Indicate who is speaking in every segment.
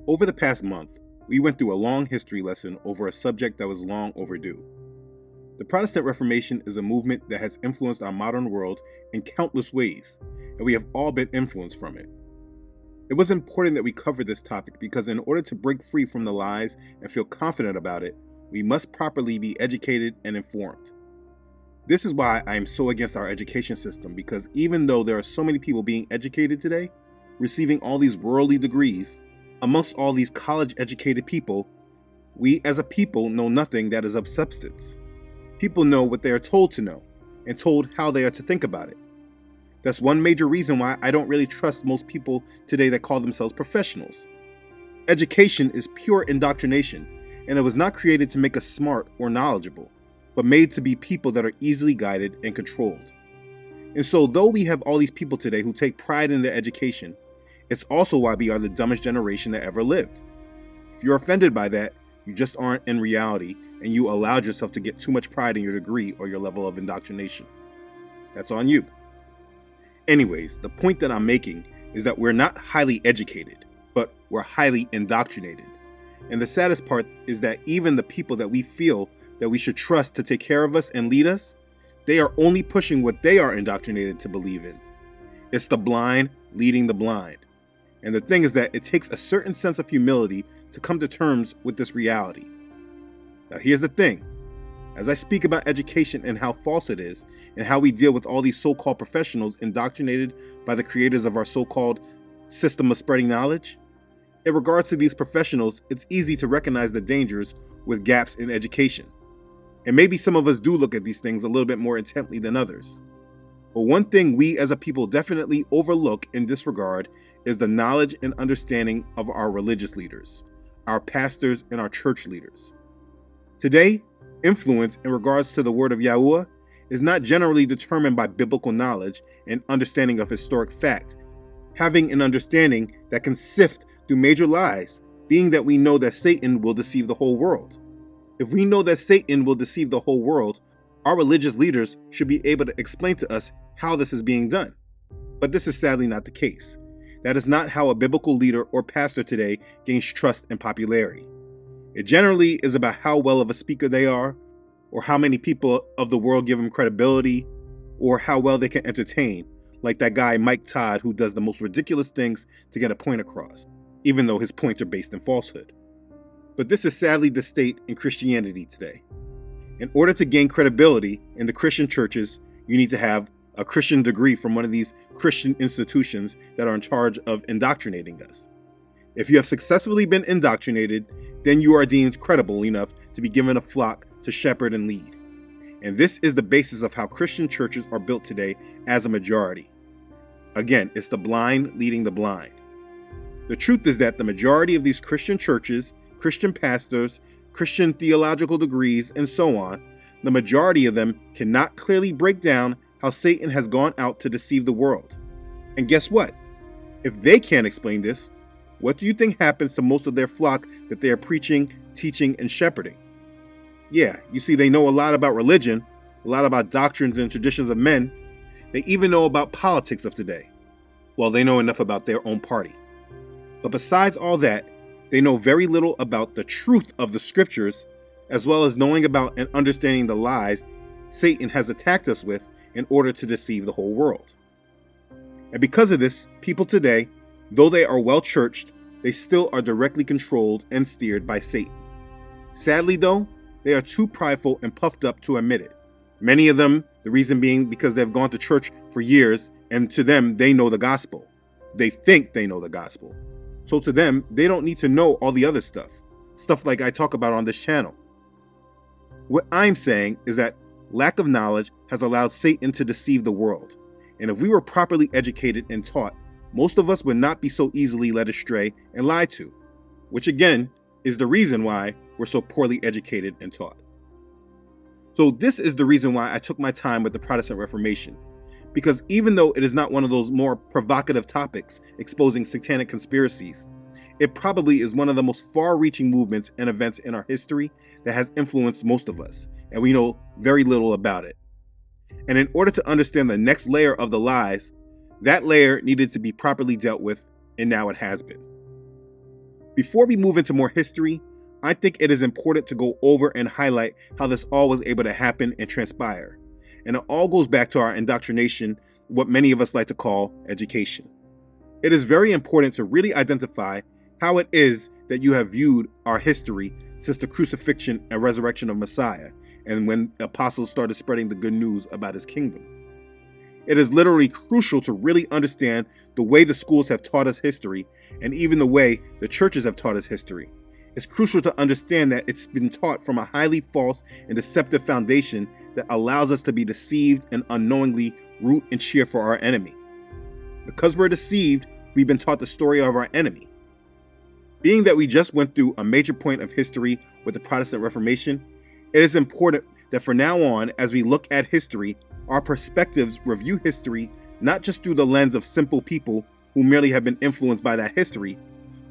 Speaker 1: Over the past month, we went through a long history lesson over a subject that was long overdue. The Protestant Reformation is a movement that has influenced our modern world in countless ways, and we have all been influenced from it. It was important that we cover this topic because in order to break free from the lies and feel confident about it, we must properly be educated and informed. This is why I am so against our education system, because even though there are so many people being educated today, receiving all these worldly degrees, amongst all these college-educated people, we as a people know nothing that is of substance. People know what they are told to know, and told how they are to think about it. That's one major reason why I don't really trust most people today that call themselves professionals. Education is pure indoctrination, and it was not created to make us smart or knowledgeable, but made to be people that are easily guided and controlled. And so though we have all these people today who take pride in their education, it's also why we are the dumbest generation that ever lived. If you're offended by that, you just aren't in reality, and you allowed yourself to get too much pride in your degree or your level of indoctrination. That's on you. Anyways, the point that I'm making is that we're not highly educated, but we're highly indoctrinated. And the saddest part is that even the people that we feel that we should trust to take care of us and lead us, they are only pushing what they are indoctrinated to believe in. It's the blind leading the blind. And the thing is that it takes a certain sense of humility to come to terms with this reality. Now here's the thing. As I speak about education and how false it is, and how we deal with all these so-called professionals indoctrinated by the creators of our so-called system of spreading knowledge, in regards to these professionals, it's easy to recognize the dangers with gaps in education. And maybe some of us do look at these things a little bit more intently than others. But one thing we as a people definitely overlook in this regard is the knowledge and understanding of our religious leaders, our pastors, and our church leaders. Today, influence in regards to the word of Yahuwah is not generally determined by biblical knowledge and understanding of historic fact, having an understanding that can sift through major lies, being that we know that Satan will deceive the whole world. If we know that Satan will deceive the whole world, our religious leaders should be able to explain to us how this is being done. But this is sadly not the case. That is not how a biblical leader or pastor today gains trust and popularity. It generally is about how well of a speaker they are, or how many people of the world give them credibility, or how well they can entertain, like that guy Mike Todd who does the most ridiculous things to get a point across, even though his points are based in falsehood. But this is sadly the state in Christianity today. In order to gain credibility in the Christian churches, you need to have a Christian degree from one of these Christian institutions that are in charge of indoctrinating us. If you have successfully been indoctrinated, then you are deemed credible enough to be given a flock to shepherd and lead. And this is the basis of how Christian churches are built today as a majority. Again, it's the blind leading the blind. The truth is that the majority of these Christian churches, Christian pastors, Christian theological degrees, and so on, the majority of them cannot clearly break down how Satan has gone out to deceive the world. And guess what? If they can't explain this, what do you think happens to most of their flock that they are preaching, teaching, and shepherding? Yeah, you see, they know a lot about religion, a lot about doctrines and traditions of men. They even know about politics of today. Well, they know enough about their own party. But besides all that, they know very little about the truth of the scriptures, as well as knowing about and understanding the lies Satan has attacked us with in order to deceive the whole world. And because of this, people today, though they are well-churched, they still are directly controlled and steered by Satan. Sadly though, they are too prideful and puffed up to admit it. Many of them, the reason being because they've gone to church for years, and to them, they know the gospel. They think they know the gospel. So to them, they don't need to know all the other stuff like I talk about on this channel. What I'm saying is that lack of knowledge has allowed Satan to deceive the world. And if we were properly educated and taught, most of us would not be so easily led astray and lied to, which again is the reason why we're so poorly educated and taught. So this is the reason why I took my time with the Protestant Reformation, because even though it is not one of those more provocative topics exposing satanic conspiracies, it probably is one of the most far-reaching movements and events in our history that has influenced most of us, and we know very little about it. And in order to understand the next layer of the lies, that layer needed to be properly dealt with, and now it has been. Before we move into more history, I think it is important to go over and highlight how this all was able to happen and transpire. And it all goes back to our indoctrination, what many of us like to call education. It is very important to really identify how it is that you have viewed our history since the crucifixion and resurrection of Messiah, and when the apostles started spreading the good news about his kingdom. It is literally crucial to really understand the way the schools have taught us history, and even the way the churches have taught us history. It's crucial to understand that it's been taught from a highly false and deceptive foundation that allows us to be deceived and unknowingly root and cheer for our enemy. Because we're deceived, we've been taught the story of our enemy. Being that we just went through a major point of history with the Protestant Reformation, it is important that from now on, as we look at history, our perspectives review history not just through the lens of simple people who merely have been influenced by that history,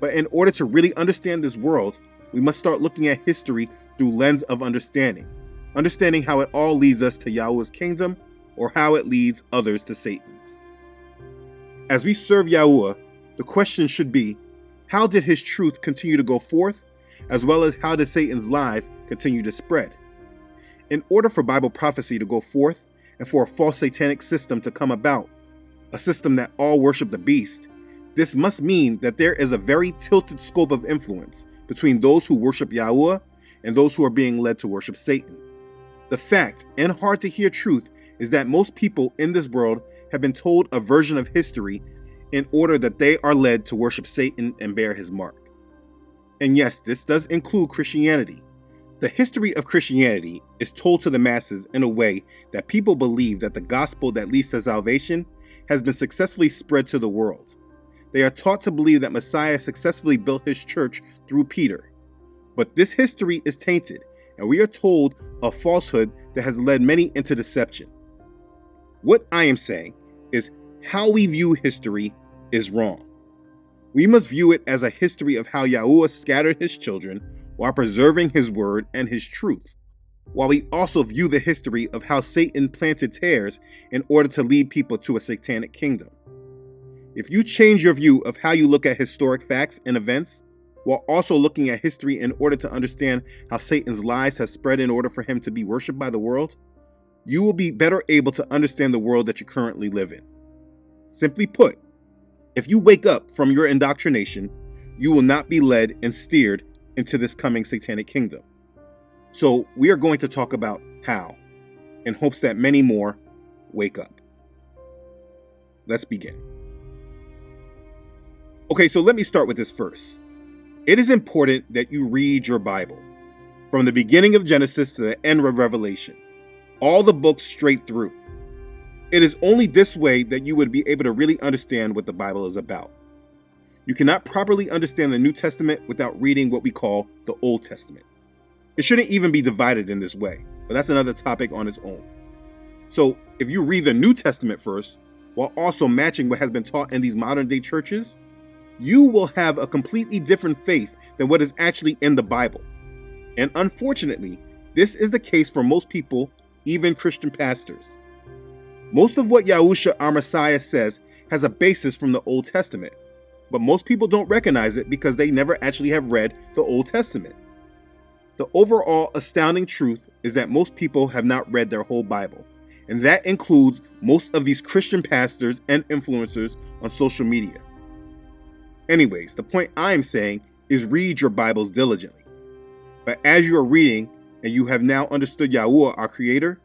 Speaker 1: but in order to really understand this world, we must start looking at history through lens of understanding how it all leads us to Yahuwah's kingdom or how it leads others to Satan's. As we serve Yahuwah, the question should be, how did his truth continue to go forth, as well as how did Satan's lies continue to spread? In order for Bible prophecy to go forth and for a false satanic system to come about, a system that all worship the beast, this must mean that there is a very tilted scope of influence between those who worship Yahuwah and those who are being led to worship Satan. The fact and hard to hear truth is that most people in this world have been told a version of history in order that they are led to worship Satan and bear his mark. And yes, this does include Christianity. The history of Christianity is told to the masses in a way that people believe that the gospel that leads to salvation has been successfully spread to the world. They are taught to believe that Messiah successfully built his church through Peter. But this history is tainted, and we are told a falsehood that has led many into deception. What I am saying is how we view history is wrong. We must view it as a history of how Yahuwah scattered his children while preserving his word and his truth, while we also view the history of how Satan planted tares in order to lead people to a satanic kingdom. If you change your view of how you look at historic facts and events, while also looking at history in order to understand how Satan's lies have spread in order for him to be worshipped by the world, you will be better able to understand the world that you currently live in. Simply put, if you wake up from your indoctrination, you will not be led and steered into this coming satanic kingdom. So we are going to talk about how, in hopes that many more wake up. Let's begin. Okay, so let me start with this first. It is important that you read your Bible, from the beginning of Genesis to the end of Revelation, all the books straight through. It is only this way that you would be able to really understand what the Bible is about. You cannot properly understand the New Testament without reading what we call the Old Testament. It shouldn't even be divided in this way, but that's another topic on its own. So if you read the New Testament first, while also matching what has been taught in these modern day churches, you will have a completely different faith than what is actually in the Bible. And unfortunately, this is the case for most people, even Christian pastors. Most of what Yahusha, our Messiah, says has a basis from the Old Testament, but most people don't recognize it because they never actually have read the Old Testament. The overall astounding truth is that most people have not read their whole Bible, and that includes most of these Christian pastors and influencers on social media. Anyways, the point I'm saying is read your Bibles diligently. But as you are reading and you have now understood Yahuwah, our Creator,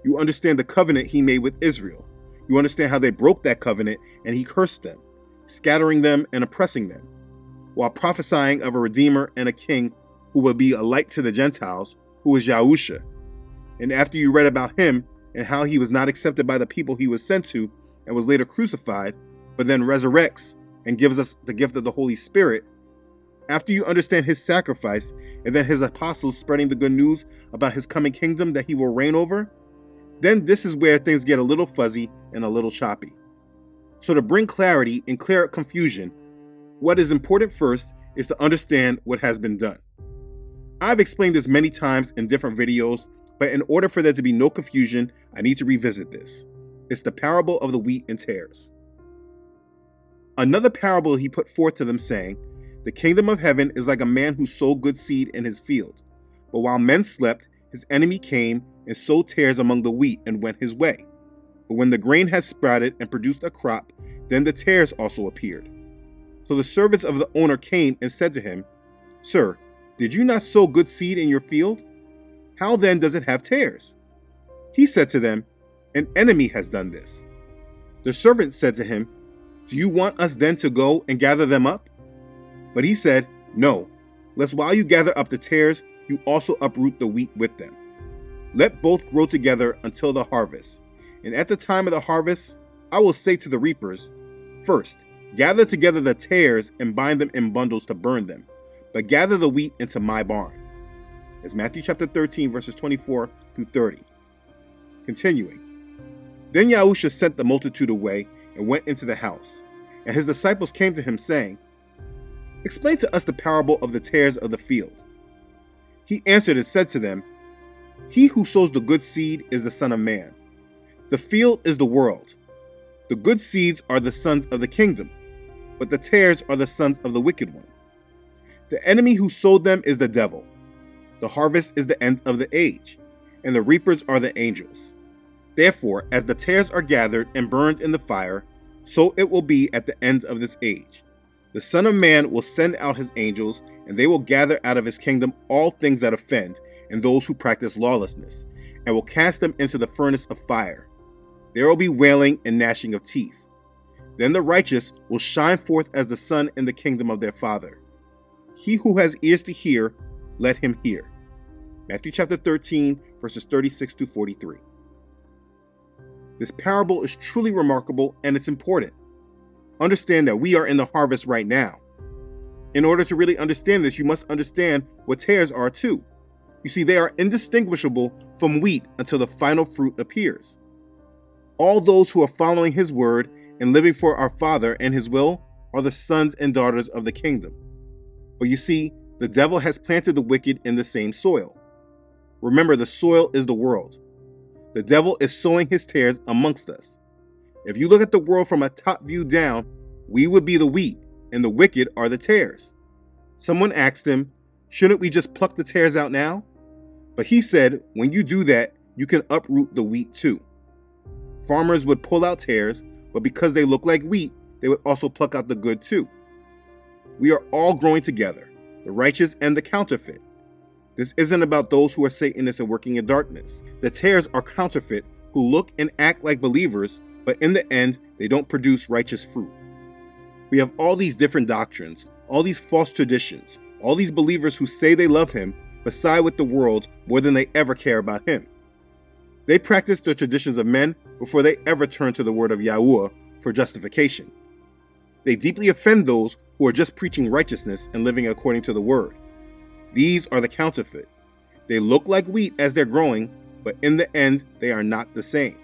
Speaker 1: you understand the covenant he made with Israel. You understand how they broke that covenant and he cursed them, scattering them and oppressing them, while prophesying of a Redeemer and a King who will be a light to the Gentiles, who is Yahusha. And after you read about him and how he was not accepted by the people he was sent to and was later crucified, but then resurrects and gives us the gift of the Holy Spirit, after you understand his sacrifice and then his apostles spreading the good news about his coming kingdom that he will reign over, then this is where things get a little fuzzy and a little choppy. So to bring clarity and clear up confusion, what is important first is to understand what has been done. I've explained this many times in different videos, but in order for there to be no confusion, I need to revisit this. It's the parable of the wheat and tares. Another parable he put forth to them, saying The kingdom of heaven is like a man who sowed good seed in his field. But while men slept, his enemy came and sowed tares among the wheat and went his way. But when the grain had sprouted and produced a crop, then the tares also appeared. So the servants of the owner came and said to him, Sir, did you not sow good seed in your field? How then does it have tares? He said to them, An enemy has done this. The servant said to him, Do you want us then to go and gather them up? But he said, No, lest while you gather up the tares, you also uproot the wheat with them. Let both grow together until the harvest. And at the time of the harvest, I will say to the reapers, First, gather together the tares and bind them in bundles to burn them, but gather the wheat into my barn. It's Matthew chapter 13, verses 24 through 30. Continuing. Then Yahusha sent the multitude away and went into the house. And his disciples came to him, saying, Explain to us the parable of the tares of the field. He answered and said to them, He who sows the good seed is the Son of Man. The field is the world. The good seeds are the sons of the kingdom, but the tares are the sons of the wicked one. The enemy who sowed them is the devil. The harvest is the end of the age, and the reapers are the angels. Therefore, as the tares are gathered and burned in the fire, so it will be at the end of this age. The Son of Man will send out his angels, and they will gather out of his kingdom all things that offend, and those who practice lawlessness, and will cast them into the furnace of fire. There will be wailing and gnashing of teeth. Then the righteous will shine forth as the sun in the kingdom of their Father. He who has ears to hear, let him hear. Matthew chapter 13, verses 36 to 43. This parable is truly remarkable, and it's important. Understand that we are in the harvest right now. In order to really understand this, you must understand what tares are too. You see, they are indistinguishable from wheat until the final fruit appears. All those who are following his word and living for our Father and his will are the sons and daughters of the kingdom. But you see, the devil has planted the wicked in the same soil. Remember, the soil is the world. The devil is sowing his tares amongst us. If you look at the world from a top view down, we would be the wheat, and the wicked are the tares. Someone asked him, Shouldn't we just pluck the tares out now? But he said, when you do that, you can uproot the wheat too. Farmers would pull out tares, but because they look like wheat, they would also pluck out the good too. We are all growing together, the righteous and the counterfeit. This isn't about those who are Satanists and working in darkness. The tares are counterfeit, who look and act like believers, but in the end, they don't produce righteous fruit. We have all these different doctrines, all these false traditions, all these believers who say they love him, but side with the world more than they ever care about him. They practice the traditions of men before they ever turn to the word of Yahuwah for justification. They deeply offend those who are just preaching righteousness and living according to the word. These are the counterfeit. They look like wheat as they're growing, but in the end, they are not the same.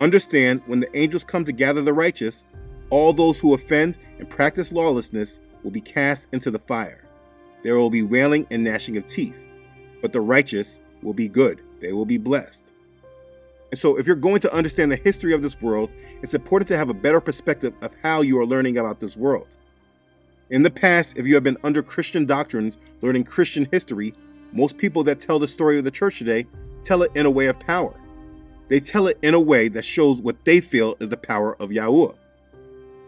Speaker 1: Understand, when the angels come to gather the righteous, all those who offend and practice lawlessness will be cast into the fire. There will be wailing and gnashing of teeth, but the righteous will be good. They will be blessed. And so if you're going to understand the history of this world, it's important to have a better perspective of how you are learning about this world. In the past, if you have been under Christian doctrines, learning Christian history, most people that tell the story of the church today tell it in a way of power. They tell it in a way that shows what they feel is the power of Yahuwah.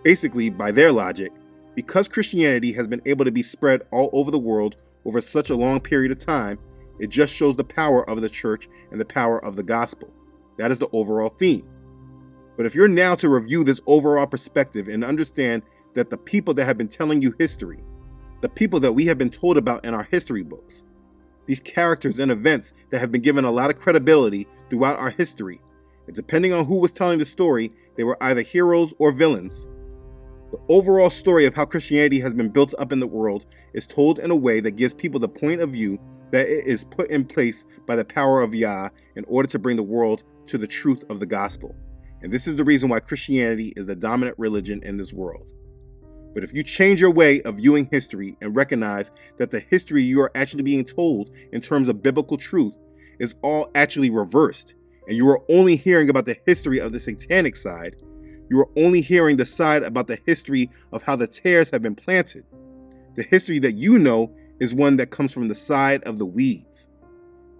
Speaker 1: Basically, by their logic, because Christianity has been able to be spread all over the world over such a long period of time, it just shows the power of the church and the power of the gospel. That is the overall theme. But if you're now to review this overall perspective and understand that the people that have been telling you history, the people that we have been told about in our history books, these characters and events that have been given a lot of credibility throughout our history, and depending on who was telling the story, they were either heroes or villains. The overall story of how Christianity has been built up in the world is told in a way that gives people the point of view that it is put in place by the power of Yah in order to bring the world to the truth of the gospel. And this is the reason why Christianity is the dominant religion in this world. But if you change your way of viewing history and recognize that the history you are actually being told in terms of biblical truth is all actually reversed, and you are only hearing about the history of the satanic side, you are only hearing the side about the history of how the tares have been planted, the history that you know is one that comes from the side of the weeds.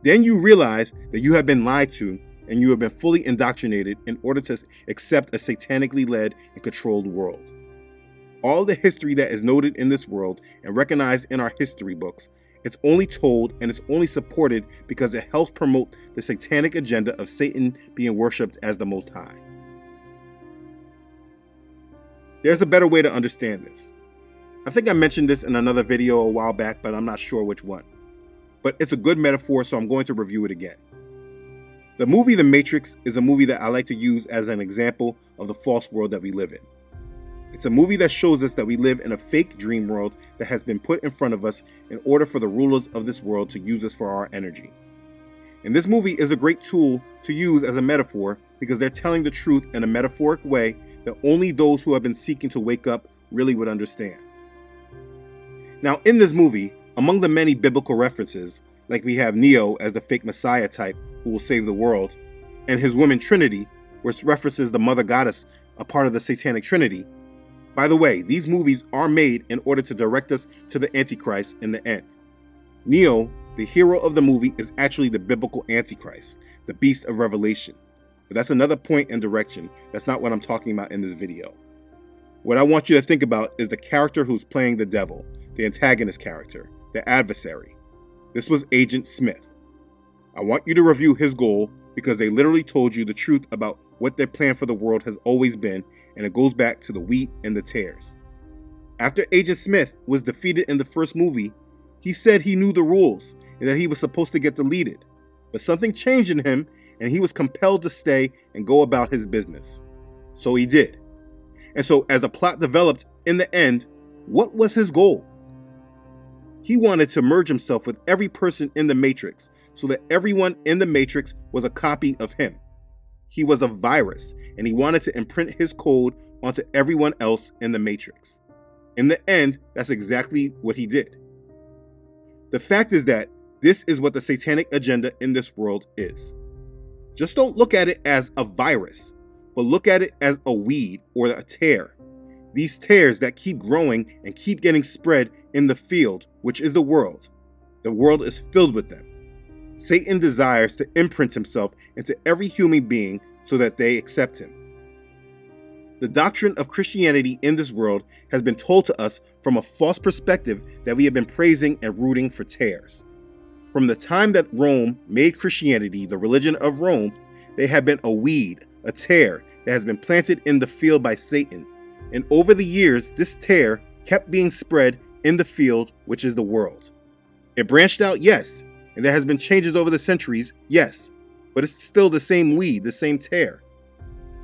Speaker 1: Then you realize that you have been lied to and you have been fully indoctrinated in order to accept a satanically led and controlled world. All the history that is noted in this world and recognized in our history books, it's only told and it's only supported because it helps promote the satanic agenda of Satan being worshipped as the Most High. There's a better way to understand this. I think I mentioned this in another video a while back, but I'm not sure which one. But it's a good metaphor, so I'm going to review it again. The movie The Matrix is a movie that I like to use as an example of the false world that we live in. It's a movie that shows us that we live in a fake dream world that has been put in front of us in order for the rulers of this world to use us for our energy. And this movie is a great tool to use as a metaphor because they're telling the truth in a metaphoric way that only those who have been seeking to wake up really would understand. Now, in this movie, among the many biblical references, like we have Neo as the fake Messiah type who will save the world, and his woman Trinity, which references the mother goddess, a part of the satanic trinity. By the way, these movies are made in order to direct us to the Antichrist in the end. Neo, the hero of the movie, is actually the biblical Antichrist, the beast of Revelation. But that's another point and direction. That's not what I'm talking about in this video. What I want you to think about is the character who's playing the devil, the antagonist character, the adversary. This was Agent Smith. I want you to review his goal because they literally told you the truth about what their plan for the world has always been, and it goes back to the wheat and the tares. After Agent Smith was defeated in the first movie, he said he knew the rules and that he was supposed to get deleted. But something changed in him and he was compelled to stay and go about his business. So he did. And so as the plot developed in the end, what was his goal? He wanted to merge himself with every person in the Matrix so that everyone in the Matrix was a copy of him. He was a virus and he wanted to imprint his code onto everyone else in the Matrix. In the end, that's exactly what he did. The fact is that this is what the satanic agenda in this world is. Just don't look at it as a virus, but look at it as a weed or a tare. These tares that keep growing and keep getting spread in the field, which is the world. The world is filled with them. Satan desires to imprint himself into every human being so that they accept him. The doctrine of Christianity in this world has been told to us from a false perspective that we have been praising and rooting for tares. From the time that Rome made Christianity the religion of Rome, they have been a weed, a tare that has been planted in the field by Satan. And over the years, this tare kept being spread in the field, which is the world. It branched out, yes, and there has been changes over the centuries, yes, but it's still the same weed, the same tare.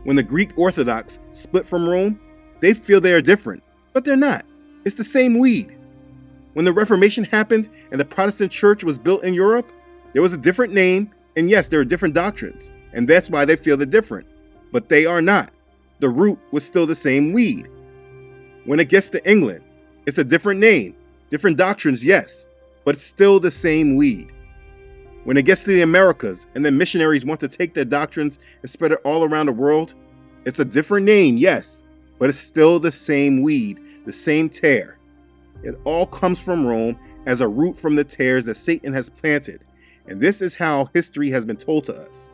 Speaker 1: When the Greek Orthodox split from Rome, they feel they are different, but they're not. It's the same weed. When the Reformation happened and the Protestant church was built in Europe, there was a different name, and yes, there are different doctrines, and that's why they feel they're different, but they are not. The root was still the same weed. When it gets to England, it's a different name, different doctrines, yes, but it's still the same weed. When it gets to the Americas and the missionaries want to take their doctrines and spread it all around the world, it's a different name, yes, but it's still the same weed, the same tare. It all comes from Rome as a root from the tares that Satan has planted, and this is how history has been told to us.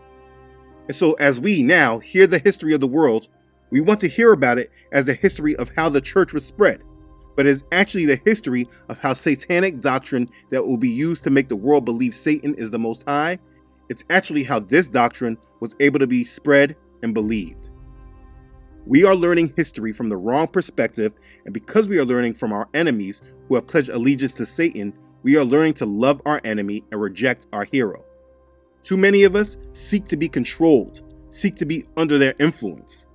Speaker 1: And so as we now hear the history of the world, we want to hear about it as the history of how the church was spread, but it's actually the history of how satanic doctrine that will be used to make the world believe Satan is the Most High. It's actually how this doctrine was able to be spread and believed. We are learning history from the wrong perspective, and because we are learning from our enemies who have pledged allegiance to Satan, we are learning to love our enemy and reject our hero. Too many of us seek to be controlled, seek to be under their influence.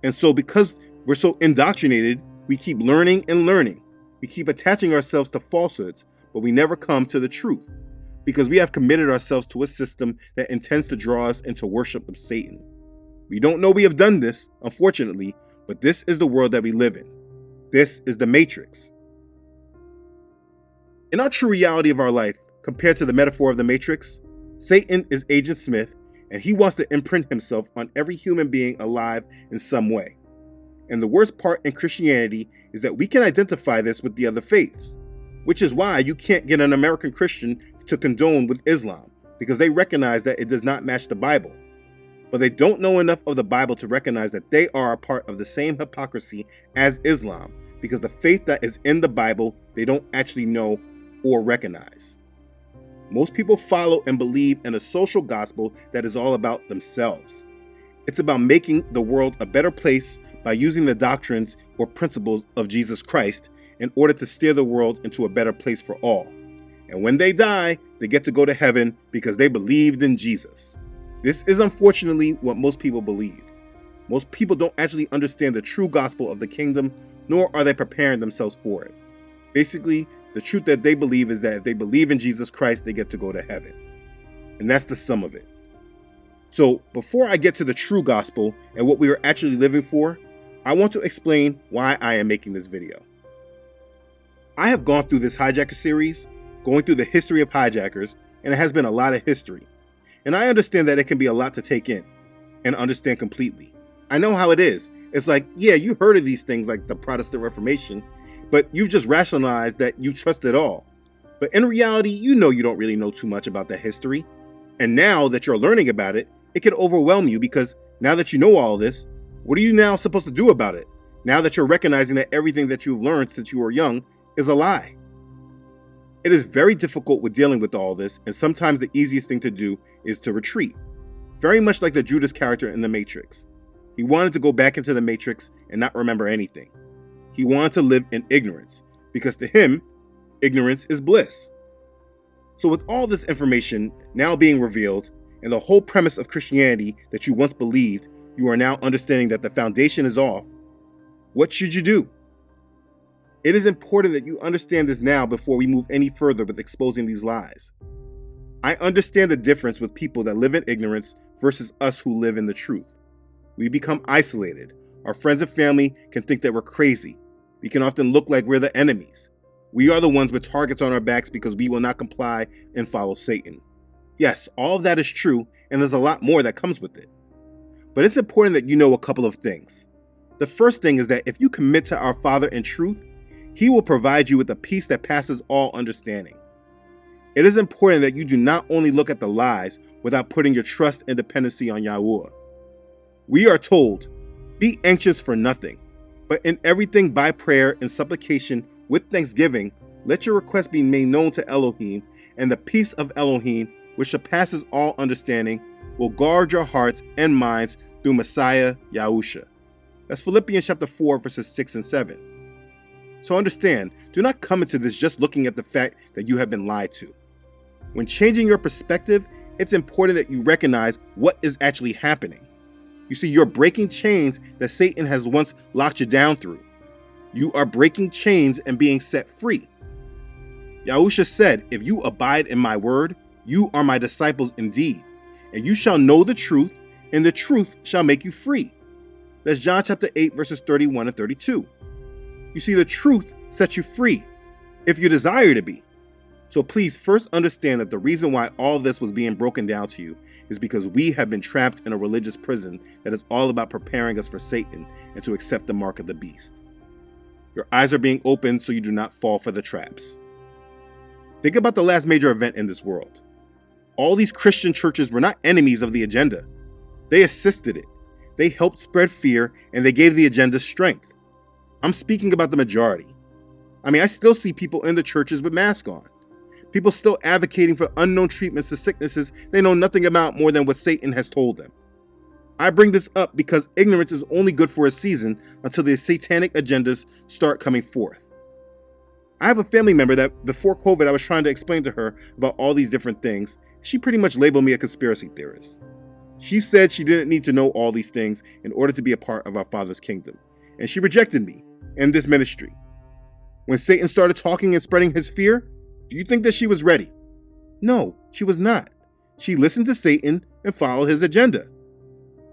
Speaker 1: And so because we're so indoctrinated, we keep learning and learning. We keep attaching ourselves to falsehoods, but we never come to the truth because we have committed ourselves to a system that intends to draw us into worship of Satan. We don't know we have done this, unfortunately, but this is the world that we live in. This is the Matrix. In our true reality of our life, compared to the metaphor of the Matrix, Satan is Agent Smith, and he wants to imprint himself on every human being alive in some way. And the worst part in Christianity is that we can identify this with the other faiths. which is why you can't get an American Christian to condone with Islam, because they recognize that it does not match the Bible. But they don't know enough of the Bible to recognize that they are a part of the same hypocrisy as Islam, because the faith that is in the Bible, they don't actually know or recognize. Most people follow and believe in a social gospel that is all about themselves. It's about making the world a better place by using the doctrines or principles of Jesus Christ in order to steer the world into a better place for all. And when they die, they get to go to heaven because they believed in Jesus. This is unfortunately what most people believe. Most people don't actually understand the true gospel of the kingdom, nor are they preparing themselves for it. Basically, the truth that they believe is that if they believe in Jesus Christ, they get to go to heaven. And that's the sum of it. So before I get to the true gospel and what we are actually living for, I want to explain why I am making this video. I have gone through this hijacker series, going through the history of hijackers, and it has been a lot of history. And I understand that it can be a lot to take in and understand completely. I know how it is. It's like, yeah, you heard of these things like the Protestant Reformation, but you've just rationalized that you trust it all. But in reality, you know you don't really know too much about that history. And now that you're learning about it, it can overwhelm you, because now that you know all this, what are you now supposed to do about it? Now that you're recognizing that everything that you've learned since you were young is a lie. It is very difficult with dealing with all this, and sometimes the easiest thing to do is to retreat. Very much like the Judas character in The Matrix. He wanted to go back into the Matrix and not remember anything. He wanted to live in ignorance, because to him, ignorance is bliss. So with all this information now being revealed, and the whole premise of Christianity that you once believed, you are now understanding that the foundation is off, what should you do? It is important that you understand this now before we move any further with exposing these lies. I understand the difference with people that live in ignorance versus us who live in the truth. We become isolated. Our friends and family can think that we're crazy. We can often look like we're the enemies. We are the ones with targets on our backs because we will not comply and follow Satan. Yes, all of that is true, and there's a lot more that comes with it. But it's important that you know a couple of things. The first thing is that if you commit to our Father in truth, He will provide you with a peace that passes all understanding. It is important that you do not only look at the lies without putting your trust and dependency on Yahuwah. We are told, be anxious for nothing, but in everything by prayer and supplication with thanksgiving, let your requests be made known to Elohim, and the peace of Elohim, which surpasses all understanding, will guard your hearts and minds through Messiah Yahusha. That's Philippians chapter 4, verses 6 and 7. So understand, do not come into this just looking at the fact that you have been lied to. When changing your perspective, it's important that you recognize what is actually happening. You see, you're breaking chains that Satan has once locked you down through. You are breaking chains and being set free. Yahusha said, if you abide in my word, you are my disciples indeed, and you shall know the truth, and the truth shall make you free. That's John chapter 8, verses 31 and 32. You see, the truth sets you free, if you desire to be. So please first understand that the reason why all this was being broken down to you is because we have been trapped in a religious prison that is all about preparing us for Satan and to accept the mark of the beast. Your eyes are being opened so you do not fall for the traps. Think about the last major event in this world. All these Christian churches were not enemies of the agenda. They assisted it. They helped spread fear, and they gave the agenda strength. I'm speaking about the majority. I still see people in the churches with masks on. People still advocating for unknown treatments to sicknesses they know nothing about more than what Satan has told them. I bring this up because ignorance is only good for a season until the satanic agendas start coming forth. I have a family member that before COVID I was trying to explain to her about all these different things. She pretty much labeled me a conspiracy theorist. She said she didn't need to know all these things in order to be a part of our Father's kingdom, and she rejected me and this ministry. When Satan started talking and spreading his fear, do you think that she was ready? No, she was not. She listened to Satan and followed his agenda.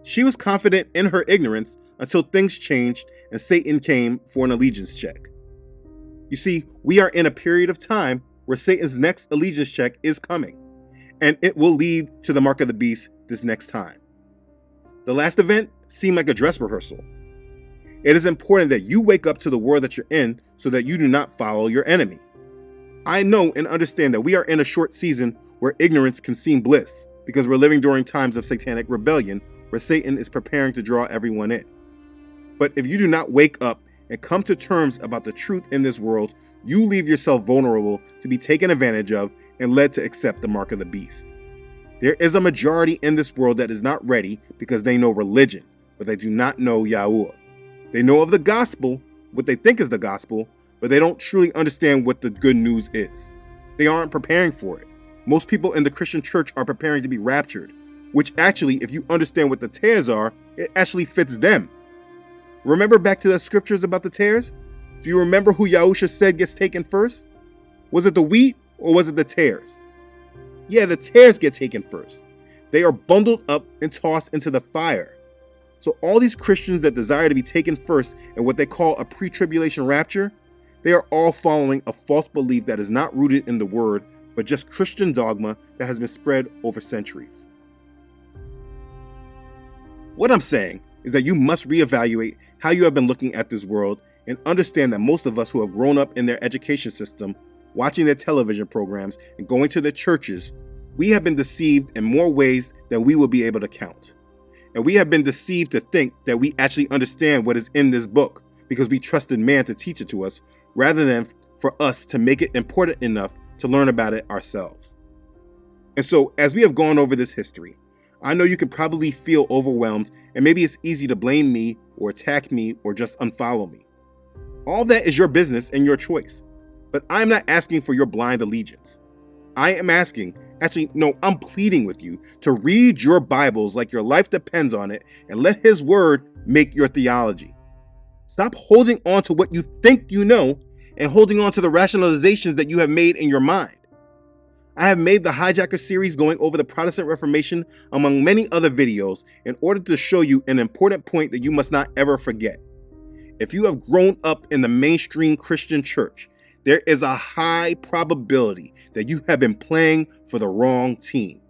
Speaker 1: She was confident in her ignorance until things changed and Satan came for an allegiance check. You see, we are in a period of time where Satan's next allegiance check is coming, and it will lead to the mark of the beast this next time. The last event seemed like a dress rehearsal. It is important that you wake up to the world that you're in so that you do not follow your enemy. I know and understand that we are in a short season where ignorance can seem bliss, because we're living during times of satanic rebellion where Satan is preparing to draw everyone in. But if you do not wake up and come to terms about the truth in this world, you leave yourself vulnerable to be taken advantage of and led to accept the mark of the beast. There is a majority in this world that is not ready because they know religion, but they do not know Yahuwah. They know of the gospel, what they think is the gospel, but they don't truly understand what the good news is. They aren't preparing for it. Most people in the Christian church are preparing to be raptured, which actually, if you understand what the tares are, it actually fits them. Remember back to the scriptures about the tares? Do you remember who Yahusha said gets taken first? Was it the wheat or was it the tares? Yeah, the tares get taken first. They are bundled up and tossed into the fire. So all these Christians that desire to be taken first in what they call a pre-tribulation rapture, they are all following a false belief that is not rooted in the word, but just Christian dogma that has been spread over centuries. What I'm saying is that you must reevaluate how you have been looking at this world and understand that most of us who have grown up in their education system, watching their television programs, and going to their churches, we have been deceived in more ways than we will be able to count. And we have been deceived to think that we actually understand what is in this book because we trusted man to teach it to us, rather than for us to make it important enough to learn about it ourselves. And so, as we have gone over this history, I know you can probably feel overwhelmed, and maybe it's easy to blame me or attack me or just unfollow me. All that is your business and your choice. But I'm not asking for your blind allegiance. I am asking, I'm pleading with you to read your Bibles like your life depends on it and let His Word make your theology. Stop holding on to what you think you know and holding on to the rationalizations that you have made in your mind. I have made the Hijacker series going over the Protestant Reformation among many other videos in order to show you an important point that you must not ever forget. If you have grown up in the mainstream Christian church, there is a high probability that you have been playing for the wrong team.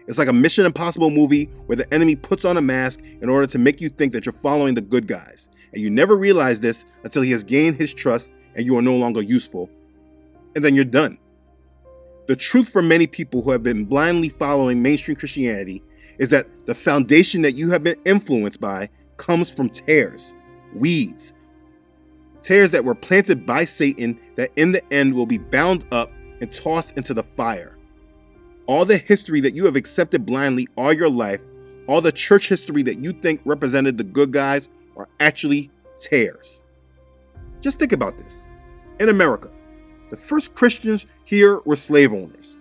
Speaker 1: It's like a Mission Impossible movie where the enemy puts on a mask in order to make you think that you're following the good guys. And you never realize this until he has gained his trust and you are no longer useful. And then you're done. The truth for many people who have been blindly following mainstream Christianity is that the foundation that you have been influenced by comes from tares, weeds, tares that were planted by Satan that in the end will be bound up and tossed into the fire. All the history that you have accepted blindly all your life, all the church history that you think represented the good guys, are actually tares. Just think about this. In America, the first Christians here were slave owners.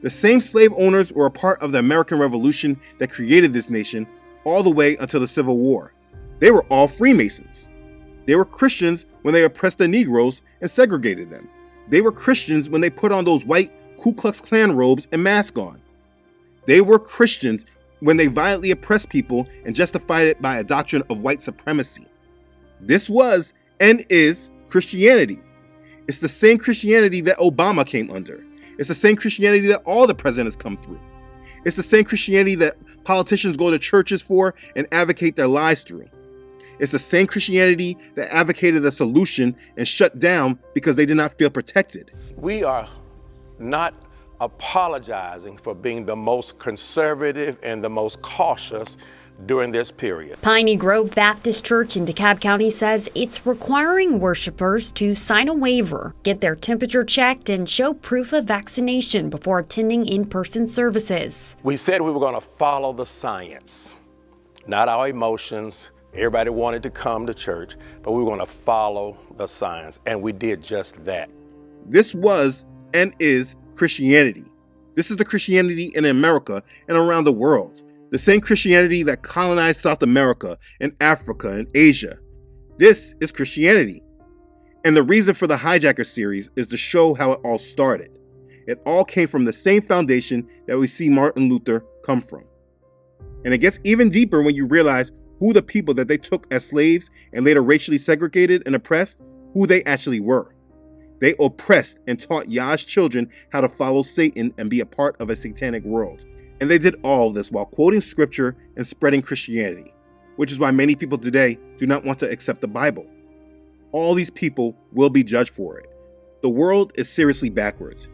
Speaker 1: The same slave owners were a part of the American Revolution that created this nation all the way until the Civil War. They were all Freemasons. They were Christians when they oppressed the Negroes and segregated them. They were Christians when they put on those white Ku Klux Klan robes and mask on. They were Christians when they violently oppressed people and justified it by a doctrine of white supremacy. This was and is Christianity. It's the same Christianity that Obama came under. It's the same Christianity that all the presidents come through. It's the same Christianity that politicians go to churches for and advocate their lies through. It's the same Christianity that advocated a solution and shut down because they did not feel protected.
Speaker 2: We are not apologizing for being the most conservative and the most cautious during this period.
Speaker 3: Piney Grove Baptist Church in DeKalb County says it's requiring worshipers to sign a waiver, get their temperature checked, and show proof of vaccination before attending in-person services.
Speaker 2: We said we were going to follow the science, not our emotions. Everybody wanted to come to church, but we were going to follow the science, and we did just that.
Speaker 1: This was and is Christianity. This is the Christianity in America and around the world. The same Christianity that colonized South America and Africa and Asia. This is Christianity. And the reason for the Hijacker series is to show how it all started. It all came from the same foundation that we see Martin Luther come from. And it gets even deeper when you realize who the people that they took as slaves and later racially segregated and oppressed, who they actually were. They oppressed and taught Yah's children how to follow Satan and be a part of a satanic world. And they did all this while quoting scripture and spreading Christianity, which is why many people today do not want to accept the Bible. All these people will be judged for it. The world is seriously backwards,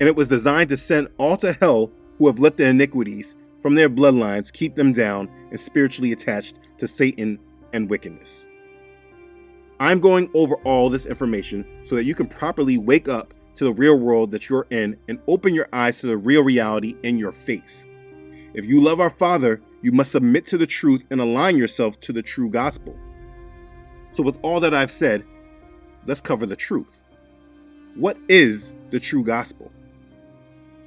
Speaker 1: and it was designed to send all to hell who have let the iniquities from their bloodlines keep them down and spiritually attached to Satan and wickedness. I'm going over all this information so that you can properly wake up to the real world that you're in and open your eyes to the real reality in your face. If you love our Father, you must submit to the truth and align yourself to the true gospel. So with all that I've said, let's cover the truth. What is the true gospel?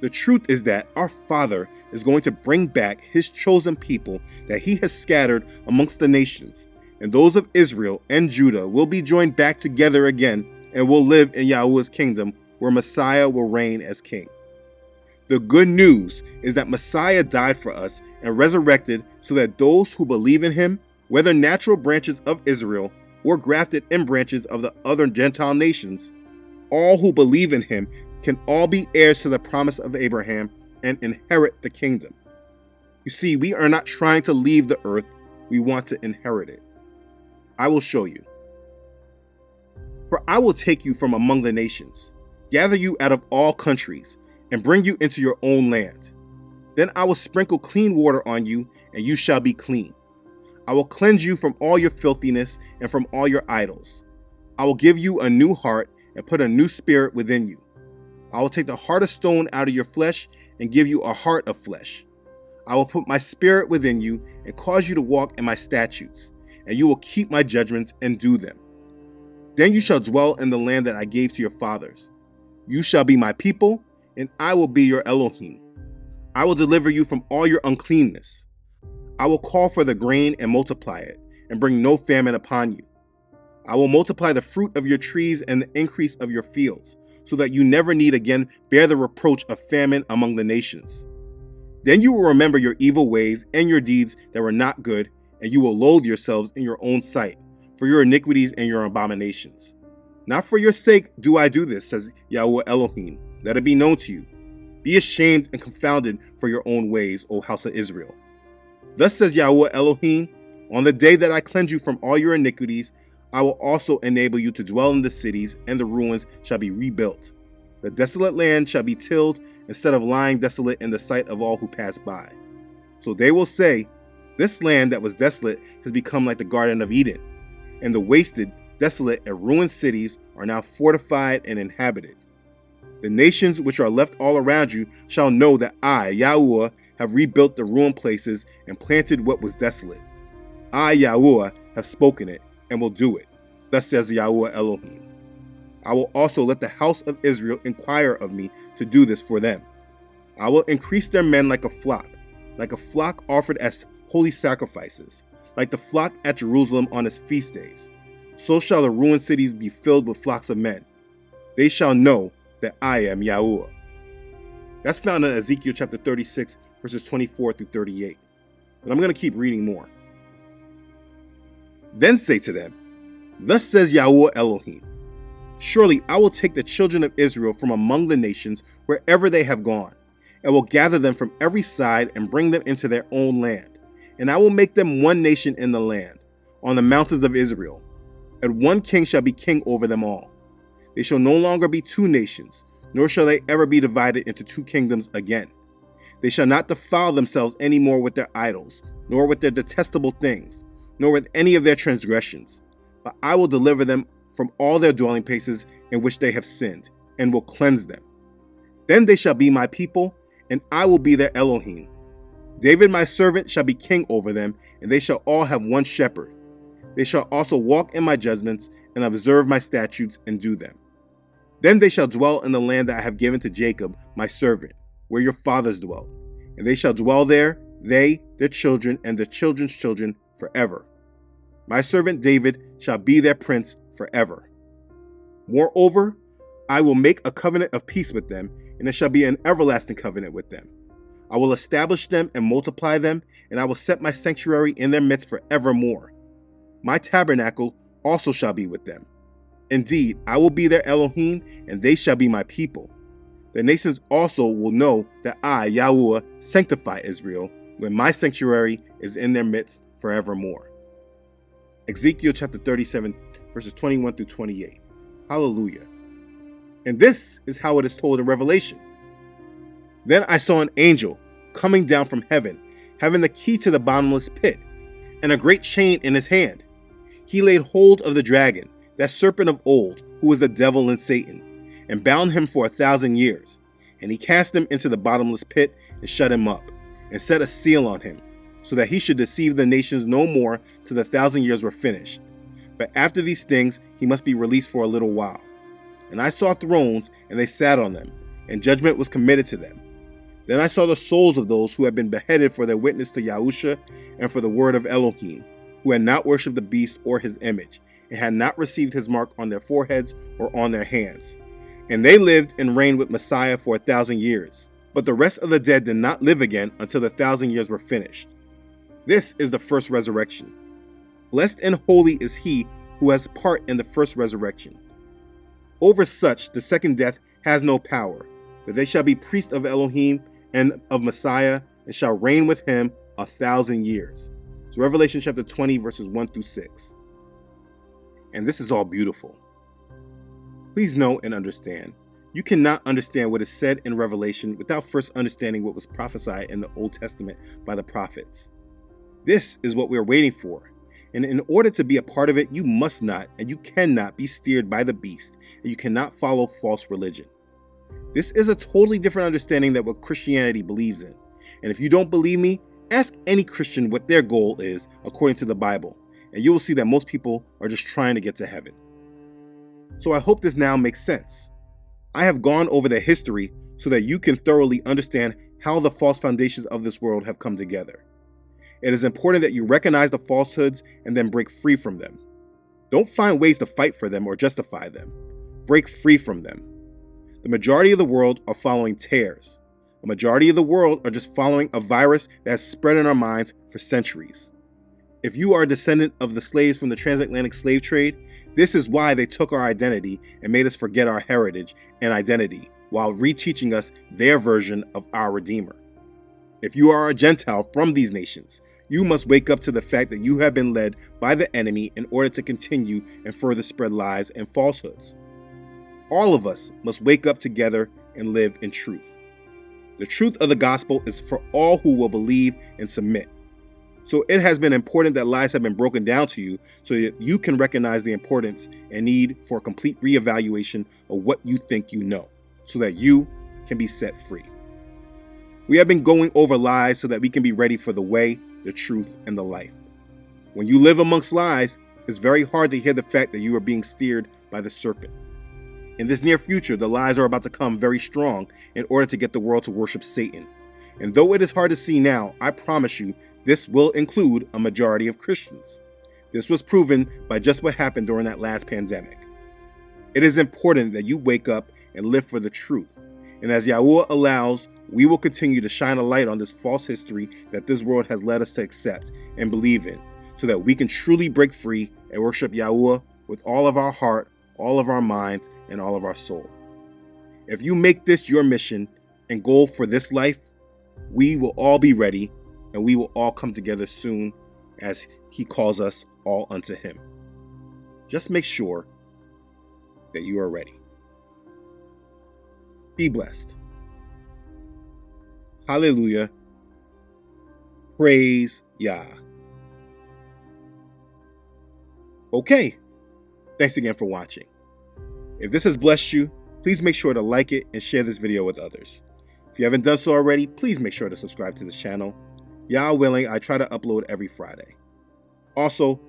Speaker 1: The truth is that our Father is going to bring back his chosen people that he has scattered amongst the nations, and those of Israel and Judah will be joined back together again and will live in Yahuwah's kingdom where Messiah will reign as king. The good news is that Messiah died for us and resurrected so that those who believe in him, whether natural branches of Israel or grafted in branches of the other Gentile nations, all who believe in him can all be heirs to the promise of Abraham and inherit the kingdom. You see, we are not trying to leave the earth, we want to inherit it. I will show you. For I will take you from among the nations, gather you out of all countries, and bring you into your own land. Then I will sprinkle clean water on you, and you shall be clean. I will cleanse you from all your filthiness and from all your idols. I will give you a new heart and put a new spirit within you. I will take the heart of stone out of your flesh and give you a heart of flesh. I will put my spirit within you and cause you to walk in my statutes, and you will keep my judgments and do them. Then you shall dwell in the land that I gave to your fathers. You shall be my people, and I will be your Elohim. I will deliver you from all your uncleanness. I will call for the grain and multiply it, and bring no famine upon you. I will multiply the fruit of your trees and the increase of your fields, so that you never need again bear the reproach of famine among the nations. Then you will remember your evil ways and your deeds that were not good, and you will loathe yourselves in your own sight, for your iniquities and your abominations. Not for your sake do I do this, says Yahuwah Elohim. Let it be known to you. Be ashamed and confounded for your own ways, O house of Israel. Thus says Yahuwah Elohim, on the day that I cleanse you from all your iniquities, I will also enable you to dwell in the cities, and the ruins shall be rebuilt. The desolate land shall be tilled instead of lying desolate in the sight of all who pass by. So they will say, this land that was desolate has become like the Garden of Eden, and the wasted, desolate, and ruined cities are now fortified and inhabited. The nations which are left all around you shall know that I, Yahuwah, have rebuilt the ruined places and planted what was desolate. I, Yahuwah, have spoken it and will do it. Thus says Yahuwah Elohim. I will also let the house of Israel inquire of me to do this for them. I will increase their men like a flock offered as holy sacrifices, like the flock at Jerusalem on its feast days. So shall the ruined cities be filled with flocks of men. They shall know that I am Yahuwah. That's found in Ezekiel chapter 36, verses 24 through 38. And I'm going to keep reading more. Then say to them, thus says Yahuwah Elohim, surely I will take the children of Israel from among the nations wherever they have gone, and will gather them from every side and bring them into their own land. And I will make them one nation in the land, on the mountains of Israel, and one king shall be king over them all. They shall no longer be two nations, nor shall they ever be divided into two kingdoms again. They shall not defile themselves any more with their idols, nor with their detestable things, nor with any of their transgressions. But I will deliver them from all their dwelling places in which they have sinned, and will cleanse them. Then they shall be my people, and I will be their Elohim. David my servant shall be king over them, and they shall all have one shepherd. They shall also walk in my judgments, and observe my statutes, and do them. Then they shall dwell in the land that I have given to Jacob my servant, where your fathers dwelt. And they shall dwell there, they, their children, and their children's children, forever. My servant David shall be their prince forever. Moreover, I will make a covenant of peace with them, and it shall be an everlasting covenant with them. I will establish them and multiply them, and I will set my sanctuary in their midst forevermore. My tabernacle also shall be with them. Indeed, I will be their Elohim, and they shall be my people. The nations also will know that I, Yahuwah, sanctify Israel, when my sanctuary is in their midst forevermore. Ezekiel chapter 37, verses 21 through 28. Hallelujah. And this is how it is told in Revelation. Then I saw an angel coming down from heaven, having the key to the bottomless pit, and a great chain in his hand. He laid hold of the dragon, that serpent of old, who is the devil and Satan, and bound him for 1,000 years. And he cast him into the bottomless pit and shut him up, and set a seal on him, so that he should deceive the nations no more till the 1,000 years were finished. But after these things he must be released for a little while. And I saw thrones, and they sat on them, and judgment was committed to them. Then I saw the souls of those who had been beheaded for their witness to Yahusha and for the word of Elohim, who had not worshipped the beast or his image, and had not received his mark on their foreheads or on their hands. And they lived and reigned with Messiah for 1,000 years. But the rest of the dead did not live again until the 1,000 years were finished. This is the first resurrection. Blessed and holy is he who has part in the first resurrection. Over such the second death has no power, but they shall be priests of Elohim and of Messiah, and shall reign with him 1,000 years. So Revelation chapter 20, verses 1 through 6. And this is all beautiful. Please know and understand, you cannot understand what is said in Revelation without first understanding what was prophesied in the Old Testament by the prophets. This is what we are waiting for. And in order to be a part of it, you must not and you cannot be steered by the beast, and you cannot follow false religion. This is a totally different understanding than what Christianity believes in. And if you don't believe me, ask any Christian what their goal is according to the Bible, and you will see that most people are just trying to get to heaven. So I hope this now makes sense. I have gone over the history so that you can thoroughly understand how the false foundations of this world have come together. It is important that you recognize the falsehoods and then break free from them. Don't find ways to fight for them or justify them. Break free from them. The majority of the world are following tares. A majority of the world are just following a virus that has spread in our minds for centuries. If you are a descendant of the slaves from the transatlantic slave trade, this is why they took our identity and made us forget our heritage and identity while reteaching us their version of our Redeemer. If you are a Gentile from these nations, you must wake up to the fact that you have been led by the enemy in order to continue and further spread lies and falsehoods. All of us must wake up together and live in truth. The truth of the gospel is for all who will believe and submit. So it has been important that lies have been broken down to you so that you can recognize the importance and need for a complete reevaluation of what you think you know, so that you can be set free. We have been going over lies so that we can be ready for the way, the truth, and the life. When you live amongst lies, it's very hard to hear the fact that you are being steered by the serpent. In this near future, the lies are about to come very strong in order to get the world to worship Satan. And though it is hard to see now, I promise you, this will include a majority of Christians. This was proven by just what happened during that last pandemic. It is important that you wake up and live for the truth. And as Yahuwah allows, we will continue to shine a light on this false history that this world has led us to accept and believe in, so that we can truly break free and worship Yahuwah with all of our heart, all of our minds, and all of our soul. If you make this your mission and goal for this life, we will all be ready, and we will all come together soon as he calls us all unto him. Just make sure that you are ready. Be blessed. Hallelujah. Praise Yah. Okay. Thanks again for watching. If this has blessed you, please make sure to like it and share this video with others. If you haven't done so already, please make sure to subscribe to this channel. Yah willing, I try to upload every Friday. Also,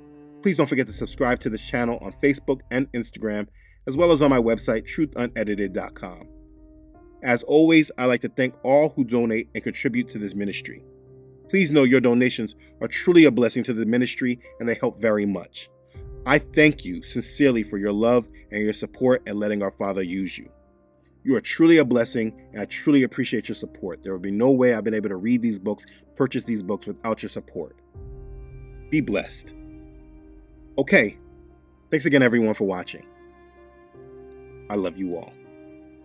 Speaker 1: please don't forget to subscribe to this channel on Facebook and Instagram, as well as on my website, truthunedited.com. As always, I like to thank all who donate and contribute to this ministry. Please know your donations are truly a blessing to the ministry, and they help very much. I thank you sincerely for your love and your support and letting our Father use you. You are truly a blessing, and I truly appreciate your support. There would be no way I've been able to read these books, purchase these books without your support. Be blessed. Okay, thanks again everyone for watching. I love you all.